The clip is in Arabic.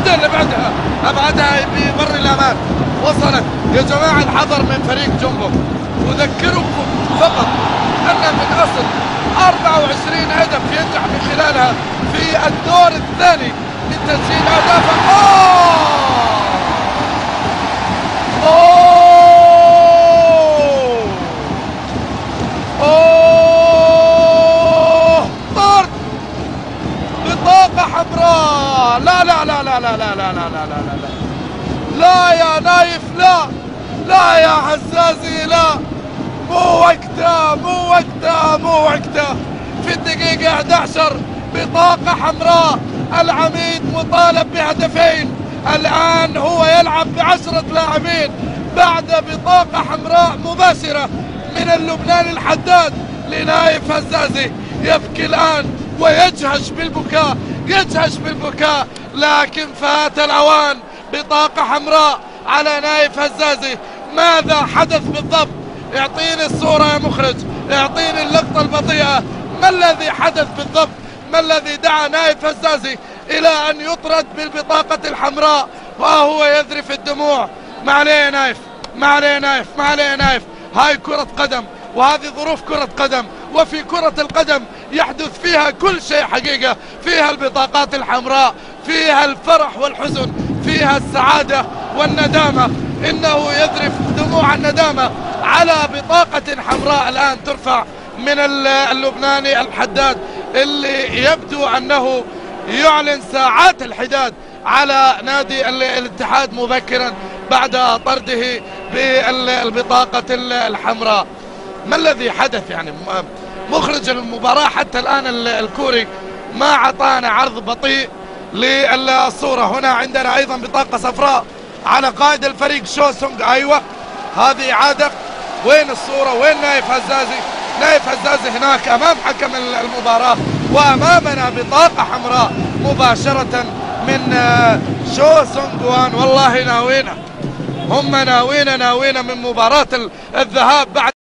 العودة اللي بعدها أبعدها ببر الأمان. وصلت يا جماعة الحذر من فريق جمبو. أذكركم فقط أن من أصل 24 هدف ينجح من خلالها في الدور الثاني من تسجيل أهدافه. طرد، بطاقة حمراء. لا لا لا لا لا لا لا لا لا لا لا لا يا نايف، لا لا يا عزازي، لا، مو وقتها مو وقتها مو وقتها. في الدقيقة 11 بطاقة حمراء. العميد مطالب بهدفين. الآن هو يلعب ب10 لاعبين بعد بطاقة حمراء مباشرة من اللبناني الحداد لنايف هزازي. يبكي الآن ويجهش بالبكاء، يجهش بالبكاء، لكن فات الأوان. بطاقة حمراء على نايف هزازي. ماذا حدث بالضبط؟ اعطيني الصورة يا مخرج، اعطيني اللقطة البطيئة. ما الذي حدث بالضبط؟ ما الذي دعا نايف هزازي إلى أن يطرد بالبطاقة الحمراء وهو يذرف الدموع؟ ما عليه نايف، ما عليه نايف، ما عليه نايف. هاي كرة قدم، وهذه ظروف كرة قدم، وفي كرة القدم يحدث فيها كل شيء حقيقة. فيها البطاقات الحمراء، فيها الفرح والحزن، فيها السعادة والندامة. إنه يذرف دموع الندامة على بطاقة حمراء الآن ترفع من اللبناني الحداد، اللي يبدو أنه يعلن ساعات الحداد على نادي الاتحاد مبكرا بعد طرده بالبطاقة الحمراء. ما الذي حدث؟ يعني مخرج المباراة حتى الآن الكوري ما أعطانا عرض بطيء للصورة. هنا عندنا أيضا بطاقة صفراء على قائد الفريق شو سونغ. أيوة هذه إعادة. وين الصورة؟ وين نايف هزازي؟ نايف هزازي هناك أمام حكم المباراة، وأمامنا بطاقة حمراء مباشرة من شو سونغ وان. والله ناوينا، هم ناوينا من مباراة الذهاب بعد